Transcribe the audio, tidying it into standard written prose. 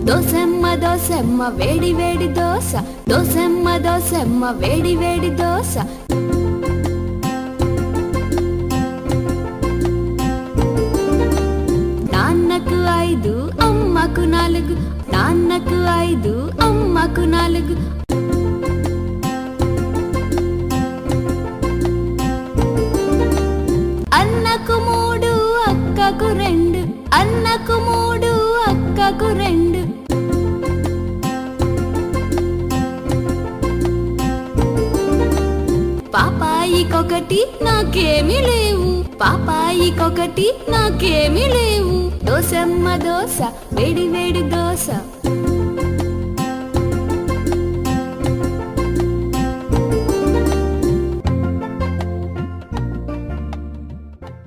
దోసెమ్మ దోసెమ్మ వేడి వేడి దోశ, దోసెమ్మ దోసెమ్మ వేడి వేడి దోశ. నాన్నకు 5 అమ్మకు 4, నాన్నకు 5 అమ్మకు 4. అన్నకు 3 అక్కకు 2, అన్నకు 3 అక్కకు 2. పాపాయికొకటి నాకేమీ లేవు, పాపాయికొకటి నాకేమీ లేవు. దోసెమ్మ దోశ వేడి వేడి దోశ.